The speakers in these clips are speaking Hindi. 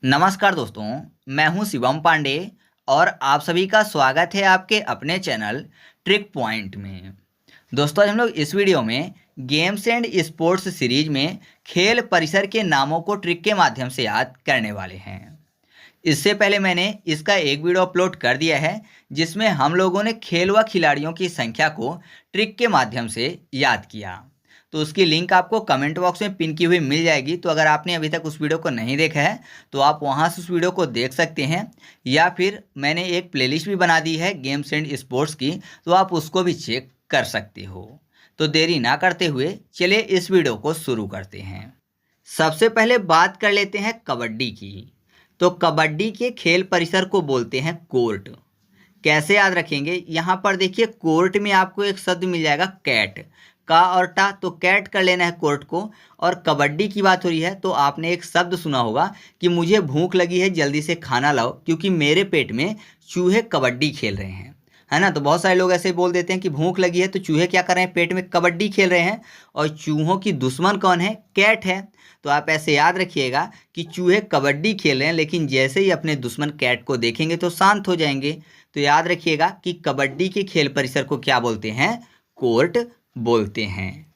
नमस्कार दोस्तों, मैं हूं शिवम पांडे और आप सभी का स्वागत है आपके अपने चैनल ट्रिक पॉइंट में। दोस्तों, आज हम लोग इस वीडियो में गेम्स एंड स्पोर्ट्स सीरीज में खेल परिसर के नामों को ट्रिक के माध्यम से याद करने वाले हैं। इससे पहले मैंने इसका एक वीडियो अपलोड कर दिया है जिसमें हम लोगों ने खेल व खिलाड़ियों की संख्या को ट्रिक के माध्यम से याद किया। तो उसकी लिंक आपको कमेंट बॉक्स में पिन की हुई मिल जाएगी। तो अगर आपने अभी तक उस वीडियो को नहीं देखा है तो आप वहां से उस वीडियो को देख सकते हैं, या फिर मैंने एक प्लेलिस्ट भी बना दी है गेम्स एंड स्पोर्ट्स की, तो आप उसको भी चेक कर सकते हो। तो देरी ना करते हुए चलिए इस वीडियो को शुरू करते हैं। सबसे पहले बात कर लेते हैं कबड्डी की। तो कबड्डी के खेल परिसर को बोलते हैं कोर्ट। कैसे याद रखेंगे? यहाँ पर देखिए, कोर्ट में आपको एक शब्द मिल जाएगा कैट, का और टा, तो कैट कर लेना है कोर्ट को। और कबड्डी की बात हो रही है तो आपने एक शब्द सुना होगा कि मुझे भूख लगी है, जल्दी से खाना लाओ क्योंकि मेरे पेट में चूहे कबड्डी खेल रहे हैं, है ना। तो बहुत सारे लोग ऐसे बोल देते हैं कि भूख लगी है तो चूहे क्या कर रहे हैं, पेट में कबड्डी खेल रहे हैं। और चूहों की दुश्मन कौन है? कैट है। तो आप ऐसे याद रखिएगा कि चूहे कबड्डी खेल रहे हैं, लेकिन जैसे ही अपने दुश्मन कैट को देखेंगे तो शांत हो जाएंगे। तो याद रखिएगा कि कबड्डी के खेल परिसर को क्या बोलते हैं? कोर्ट बोलते हैं।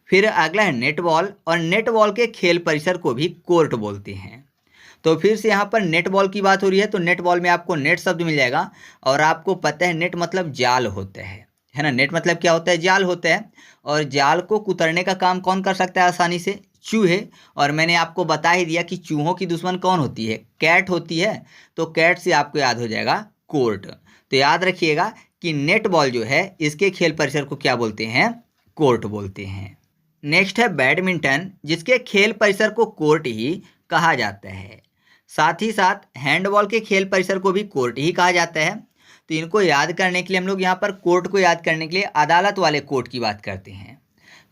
फिर अगला है नेटबॉल, और नेटबॉल के खेल परिसर को भी कोर्ट बोलते हैं। तो फिर से यहाँ पर नेटबॉल की बात हो रही है तो नेटबॉल में आपको नेट शब्द मिल जाएगा। और आपको पता है नेट मतलब जाल होता है ना। नेट मतलब क्या होता है? जाल होता है। और जाल को कुतरने का काम कौन कर सकता है आसानी से? चूहे। और मैंने आपको बता ही दिया कि चूहों की दुश्मन कौन होती है? कैट होती है। तो कैट से आपको याद हो जाएगा कोर्ट। तो याद रखिएगा कि नेटबॉल जो है इसके खेल परिसर को क्या बोलते हैं? कोर्ट बोलते हैं। नेक्स्ट है बैडमिंटन, जिसके खेल परिसर को कोर्ट ही कहा जाता है। साथ ही साथ हैंडबॉल के खेल परिसर को भी कोर्ट ही कहा जाता है। तो इनको याद करने के लिए हम लोग यहाँ पर कोर्ट को याद करने के लिए अदालत वाले कोर्ट की बात करते हैं।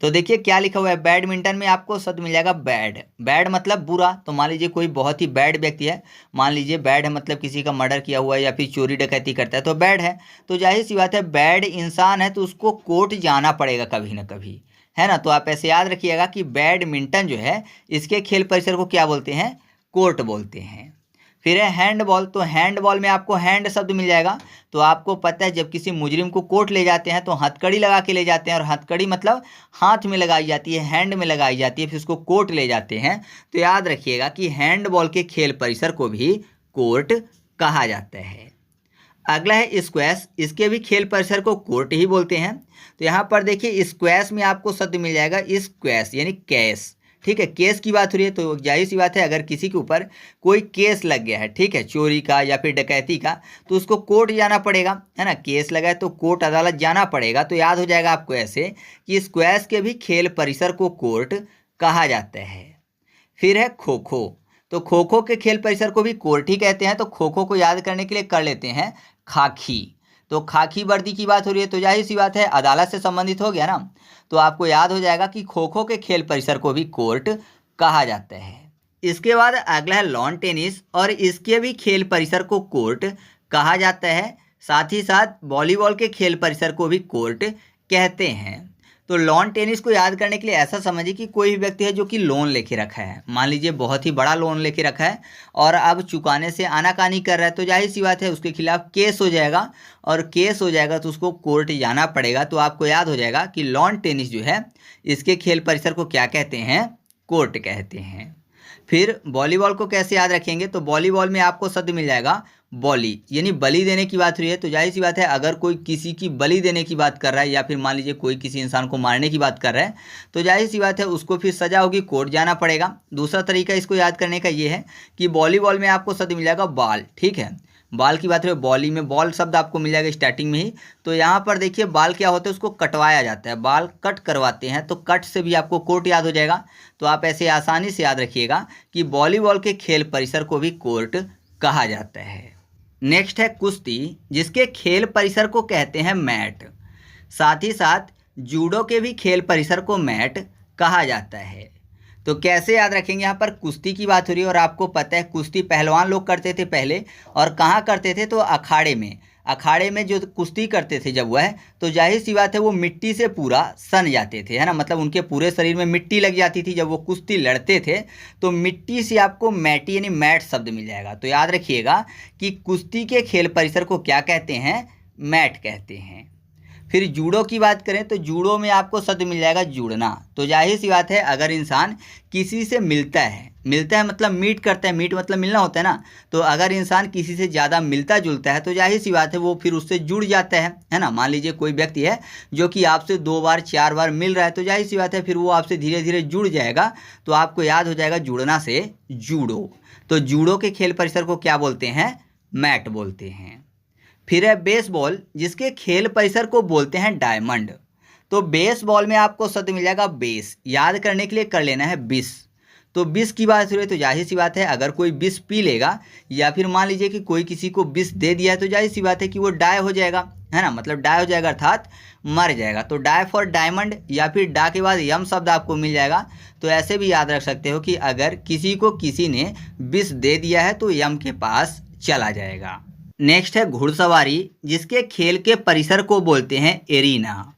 तो देखिए क्या लिखा हुआ है, बैडमिंटन में आपको शब्द मिल जाएगा बैड। बैड मतलब बुरा। तो मान लीजिए कोई बहुत ही बैड व्यक्ति है, मान लीजिए बैड है मतलब किसी का मर्डर किया हुआ है या फिर चोरी डकैती करता है तो बैड है। तो जाहिर सी बात है बैड इंसान है तो उसको कोर्ट जाना पड़ेगा कभी ना कभी, है ना। तो आप ऐसे याद रखिएगा कि बैडमिंटन जो है इसके खेल परिसर को क्या बोलते हैं? कोर्ट बोलते हैं। फिर है हैंडबॉल। तो हैंडबॉल में आपको हैंड शब्द मिल जाएगा। तो आपको पता है जब किसी मुजरिम को कोर्ट ले जाते हैं तो हथकड़ी लगा के ले जाते हैं, और हथकड़ी मतलब हाथ में लगाई जाती है, हैंड में लगाई जाती है, फिर उसको कोर्ट ले जाते हैं। तो याद रखिएगा कि हैंडबॉल के खेल परिसर को भी कोर्ट कहा जाता है। अगला है स्क्वैश, इसके भी खेल परिसर को कोर्ट ही बोलते हैं। तो यहाँ पर देखिए स्क्वैश में आपको शब्द मिल जाएगा स्क्वैश यानी कैश, ठीक है। केस की बात हो रही है तो जाहिर सी बात है अगर किसी के ऊपर कोई केस लग गया है, ठीक है, चोरी का या फिर डकैती का, तो उसको कोर्ट जाना पड़ेगा, है ना। केस लगा है तो कोर्ट अदालत जाना पड़ेगा। तो याद हो जाएगा आपको ऐसे कि स्क्वैश के भी खेल परिसर को कोर्ट कहा जाता है। फिर है खो खो। तो खो खो के खेल परिसर को भी कोर्ट ही कहते हैं। तो खो खो को याद करने के लिए कर लेते हैं खाकी। तो खाकी वर्दी की बात हो रही है तो जाहिर सी बात है अदालत से संबंधित हो गया ना। तो आपको याद हो जाएगा कि खो खो के खेल परिसर को भी कोर्ट कहा जाता है। इसके बाद अगला है लॉन टेनिस, और इसके भी खेल परिसर को कोर्ट कहा जाता है। साथ ही साथ वॉलीबॉल के खेल परिसर को भी कोर्ट कहते हैं। तो लॉन टेनिस को याद करने के लिए ऐसा समझिए कि कोई भी व्यक्ति है जो कि लोन लेके रखा है, मान लीजिए बहुत ही बड़ा लोन लेके रखा है और अब चुकाने से आनाकानी कर रहा है, तो जाहिर सी बात है उसके खिलाफ केस हो जाएगा, और केस हो जाएगा तो उसको कोर्ट जाना पड़ेगा। तो आपको याद हो जाएगा कि लॉन टेनिस जो है इसके खेल परिसर को क्या कहते हैं? कोर्ट कहते हैं। फिर वॉलीबॉल को कैसे याद रखेंगे? तो वॉलीबॉल में आपको शब्द मिल जाएगा बॉली, यानी बलि देने की बात हो रही है। तो जाहिर सी बात है अगर कोई किसी की बलि देने की बात कर रहा है या फिर मान लीजिए कोई किसी इंसान को मारने की बात कर रहा है तो जाहिर सी बात है उसको फिर सजा होगी, कोर्ट जाना पड़ेगा। दूसरा तरीका इसको याद करने का ये है कि वॉलीबॉल में आपको शब्द मिल जाएगा बॉल, ठीक है। बाल की बात है, बॉली में बॉल शब्द आपको मिल जाएगा स्टार्टिंग में ही। तो यहाँ पर देखिए बाल क्या होता है, उसको कटवाया जाता है, बाल कट करवाते हैं, तो कट से भी आपको कोर्ट याद हो जाएगा। तो आप ऐसे आसानी से याद रखिएगा कि वॉलीबॉल के खेल परिसर को भी कोर्ट कहा जाता है। नेक्स्ट है कुश्ती, जिसके खेल परिसर को कहते हैं मैट। साथ ही साथ जूडो के भी खेल परिसर को मैट कहा जाता है। तो कैसे याद रखेंगे? यहाँ पर कुश्ती की बात हो रही है और आपको पता है कुश्ती पहलवान लोग करते थे पहले, और कहाँ करते थे? तो अखाड़े में। अखाड़े में जो कुश्ती करते थे जब वह, तो जाहिर सी बात है वो मिट्टी से पूरा सन जाते थे, है ना, मतलब उनके पूरे शरीर में मिट्टी लग जाती थी जब वो कुश्ती लड़ते थे। तो मिट्टी से आपको मैटी यानी मैट शब्द मिल जाएगा। तो याद रखिएगा कि कुश्ती के खेल परिसर को क्या कहते हैं, मैट कहते हैं। फिर जूडो की बात करें तो जूडो में आपको शब्द मिल जाएगा जुड़ना। तो जाहिर सी बात है अगर इंसान किसी से मिलता है मतलब मीट करता है, मीट मतलब मिलना होता है ना, तो अगर इंसान किसी से ज़्यादा मिलता जुलता है तो जाहिर सी बात है वो फिर उससे जुड़ जाता है ना। मान लीजिए कोई व्यक्ति है जो कि आपसे 2 बार 4 बार मिल रहा है, तो जाहिर सी बात है फिर वो आपसे धीरे धीरे जुड़ जाएगा। तो आपको याद हो जाएगा जुड़ना से जूडो। तो जूडो के खेल परिसर को क्या बोलते हैं, मैट बोलते हैं। फिर है बेसबॉल, जिसके खेल परिसर को बोलते हैं डायमंड। तो बेसबॉल में आपको शब्द मिल जाएगा बेस, याद करने के लिए कर लेना है बिस। तो बिस की बात हो रही है तो जाहिर सी बात है अगर कोई बिस पी लेगा या फिर मान लीजिए कि कोई किसी को बिस दे दिया है तो जाहिर सी बात है कि वो डाय हो जाएगा, है ना, मतलब डाय हो जाएगा अर्थात मर जाएगा। तो डाय फॉर डायमंड या फिर डा के बाद यम शब्द आपको मिल जाएगा। तो ऐसे भी याद रख सकते हो कि अगर किसी को किसी ने बिस दे दिया है तो यम के पास चला जाएगा। नेक्स्ट है घुड़सवारी, जिसके खेल के परिसर को बोलते हैं एरीना।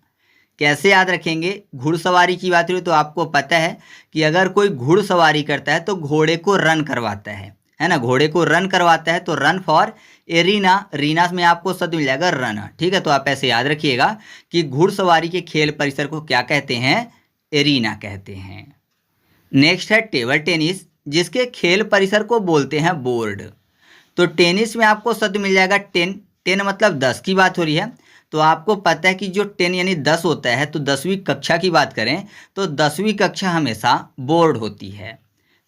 कैसे याद रखेंगे, घुड़सवारी की बात हुई तो आपको पता है कि अगर कोई घुड़सवारी करता है तो घोड़े को रन करवाता है ना, घोड़े को रन करवाता है। तो रन फॉर एरीना, रीना में आपको शब्द मिल जाएगा रन, ठीक है। तो आप ऐसे याद रखिएगा कि घुड़सवारी के खेल परिसर को क्या कहते हैं, एरीना कहते हैं। नेक्स्ट है टेबल टेनिस, जिसके खेल परिसर को बोलते हैं बोर्ड। तो टेनिस में आपको शब्द मिल जाएगा टेन मतलब 10 की बात हो रही है। तो आपको पता है कि जो 10 यानी 10 होता है, तो 10वीं कक्षा की बात करें तो 10वीं कक्षा हमेशा बोर्ड होती है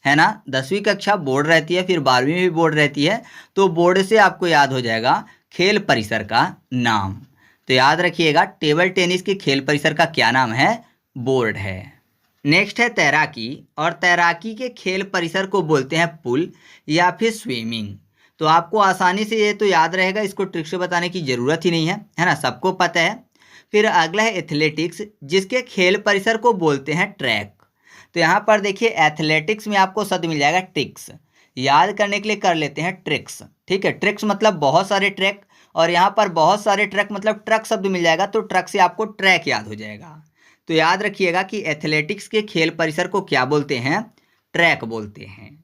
ना। 10वीं कक्षा बोर्ड रहती है, फिर 12वीं में भी बोर्ड रहती है। तो बोर्ड से आपको याद हो जाएगा खेल परिसर का नाम। तो याद रखिएगा टेबल टेनिस के खेल परिसर का क्या नाम है, बोर्ड है। नेक्स्ट है तैराकी, और तैराकी के खेल परिसर को बोलते हैं पूल या फिर स्विमिंग। तो आपको आसानी से ये तो याद रहेगा, इसको ट्रिक से बताने की ज़रूरत ही नहीं है ना, सबको पता है। फिर अगला है एथलेटिक्स, जिसके खेल परिसर को बोलते हैं ट्रैक। तो यहाँ पर देखिए एथलेटिक्स में आपको शब्द मिल जाएगा ट्रिक्स, याद करने के लिए कर लेते हैं ट्रिक्स, ठीक है। ट्रिक्स मतलब बहुत सारे ट्रैक, और यहाँ पर बहुत सारे ट्रैक मतलब ट्रक शब्द मिल जाएगा, तो ट्रक से आपको ट्रैक याद हो जाएगा। तो याद रखिएगा कि एथलेटिक्स के खेल परिसर को क्या बोलते हैं, ट्रैक बोलते हैं।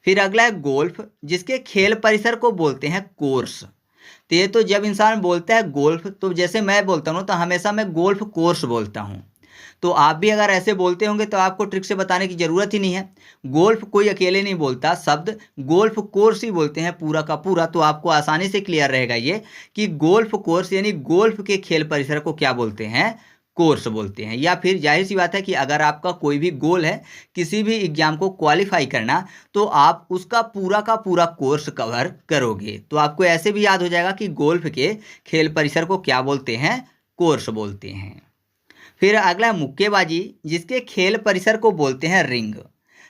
फिर अगला है गोल्फ, जिसके खेल परिसर को बोलते हैं कोर्स। तो ये तो जब इंसान बोलता है गोल्फ, तो जैसे मैं बोलता हूँ तो हमेशा मैं गोल्फ कोर्स बोलता हूँ। तो आप भी अगर ऐसे बोलते होंगे तो आपको ट्रिक से बताने की ज़रूरत ही नहीं है। गोल्फ कोई अकेले नहीं बोलता, शब्द गोल्फ कोर्स ही बोलते हैं पूरा का पूरा। तो आपको आसानी से क्लियर रहेगा ये कि गोल्फ कोर्स यानी गोल्फ के खेल परिसर को क्या बोलते हैं, कोर्स बोलते हैं। या फिर जाहिर सी बात है कि अगर आपका कोई भी गोल है किसी भी एग्जाम को क्वालिफाई करना, तो आप उसका पूरा का पूरा कोर्स कवर करोगे। तो आपको ऐसे भी याद हो जाएगा कि गोल्फ के खेल परिसर को क्या बोलते हैं, कोर्स बोलते हैं। फिर अगला है मुक्केबाजी, जिसके खेल परिसर को बोलते हैं रिंग।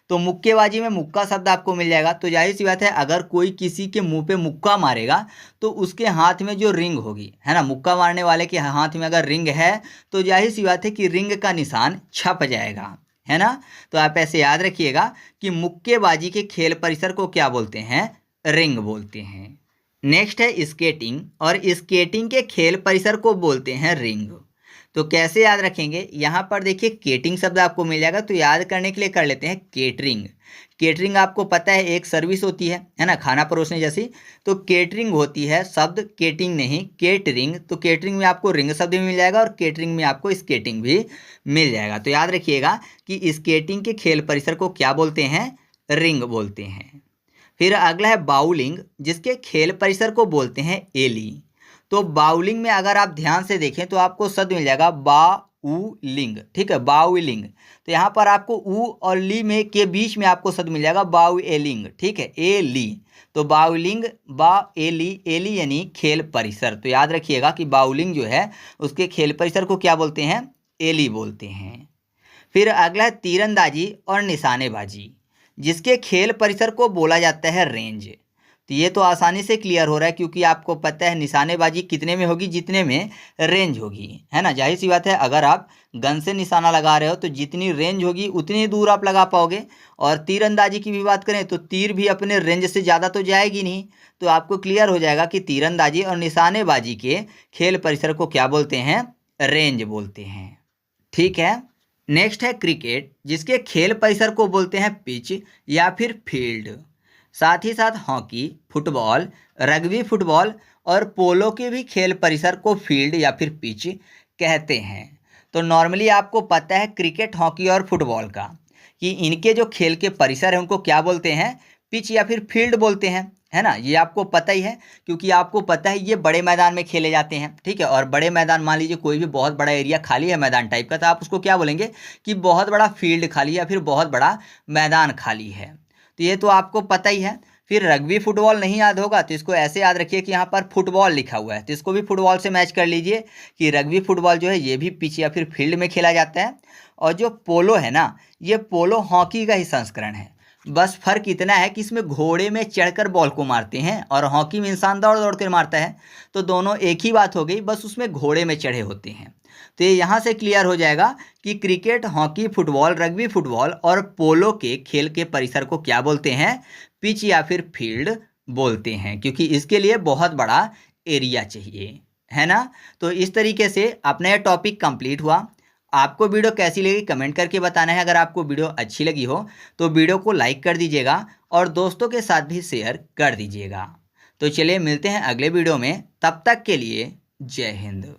तो मुक्केबाजी में मुक्का शब्द आपको मिल जाएगा। तो जाहिर सी बात है अगर कोई किसी के मुंह पे मुक्का मारेगा तो उसके हाथ में जो रिंग होगी, है ना, मुक्का मारने वाले के हाथ में अगर रिंग है तो जाहिर सी बात है कि रिंग का निशान छप जाएगा, है ना। तो आप ऐसे याद रखिएगा कि मुक्केबाजी के खेल परिसर को क्या बोलते हैं, रिंग बोलते हैं। नेक्स्ट है स्केटिंग, और स्केटिंग के खेल परिसर को बोलते हैं रिंग। तो कैसे याद रखेंगे, यहाँ पर देखिए केटिंग शब्द आपको मिल जाएगा। तो याद करने के लिए कर लेते हैं केटरिंग। केटरिंग आपको पता है एक सर्विस होती है ना, खाना परोसने जैसी। तो केटरिंग होती है, शब्द केटिंग नहीं केटरिंग। तो केटरिंग में आपको रिंग शब्द भी मिल जाएगा और केटरिंग में आपको स्केटिंग भी मिल जाएगा। तो याद रखिएगा कि स्केटिंग के खेल परिसर को क्या बोलते हैं, रिंग बोलते हैं। फिर अगला है बाउलिंग, जिसके खेल परिसर को बोलते हैं एली। तो बाउलिंग में अगर आप ध्यान से देखें तो आपको शब्द मिल जाएगा बाउलिंग, ठीक है, बाउलिंग। तो यहाँ पर आपको ऊ और ली में के बीच में आपको शब्द मिल जाएगा बाउलिंग, ठीक है, ए ली। तो बाउलिंग बा एली, एली यानी खेल परिसर। तो याद रखिएगा कि बाउलिंग जो है उसके खेल परिसर को क्या बोलते हैं, एली बोलते हैं। फिर अगला है तीरंदाजी और निशानेबाजी, जिसके खेल परिसर को बोला जाता है रेंज। तो ये तो आसानी से क्लियर हो रहा है, क्योंकि आपको पता है निशानेबाजी कितने में होगी, जितने में रेंज होगी, है ना। जाहिर सी बात है, अगर आप गन से निशाना लगा रहे हो तो जितनी रेंज होगी उतनी ही दूर आप लगा पाओगे। और तीरंदाजी की भी बात करें तो तीर भी अपने रेंज से ज़्यादा तो जाएगी नहीं। तो आपको क्लियर हो जाएगा कि तीरंदाजी और निशानेबाजी के खेल परिसर को क्या बोलते हैं, रेंज बोलते हैं। ठीक है। नेक्स्ट है क्रिकेट, जिसके खेल परिसर को बोलते हैं पिच या फिर फील्ड। साथ ही साथ हॉकी, फुटबॉल, रग्बी फुटबॉल और पोलो के भी खेल परिसर को फील्ड या फिर पिच कहते हैं। तो नॉर्मली आपको पता है क्रिकेट, हॉकी और फुटबॉल का, कि इनके जो खेल के परिसर हैं उनको क्या बोलते हैं, पिच या फिर फील्ड बोलते हैं, है ना। ये आपको पता ही है, क्योंकि आपको पता है ये बड़े मैदान में खेले जाते हैं। ठीक है। और बड़े मैदान, मान लीजिए कोई भी बहुत बड़ा एरिया खाली है मैदान टाइप का, तो आप उसको क्या बोलेंगे कि बहुत बड़ा फील्ड खाली है या फिर बहुत बड़ा मैदान खाली है। तो ये तो आपको पता ही है। फिर रग्बी फुटबॉल नहीं याद होगा तो इसको ऐसे याद रखिए कि यहाँ पर फुटबॉल लिखा हुआ है, तो इसको भी फुटबॉल से मैच कर लीजिए कि रग्बी फुटबॉल जो है ये भी पिच या फिर फील्ड में खेला जाता है। और जो पोलो है ना, ये पोलो हॉकी का ही संस्करण है। बस फर्क इतना है कि इसमें घोड़े में चढ़कर बॉल को मारते हैं और हॉकी में इंसान दौड़ दौड़ कर मारता है। तो दोनों एक ही बात हो गई, बस उसमें घोड़े में चढ़े होते हैं। तो ये यहाँ से क्लियर हो जाएगा कि cricket, hockey, football, rugby football और पोलो के खेल के परिसर को क्या बोलते हैं, पिच या फिर फील्ड बोलते हैं, क्योंकि इसके लिए बहुत बड़ा एरिया चाहिए, है ना। तो इस तरीके से अपना यह टॉपिक कंप्लीट हुआ। आपको वीडियो कैसी लगी कमेंट करके बताना है। अगर आपको वीडियो अच्छी लगी हो तो वीडियो को लाइक कर दीजिएगा और दोस्तों के साथ भी शेयर कर दीजिएगा। तो चलिए मिलते हैं अगले वीडियो में, तब तक के लिए जय हिंद।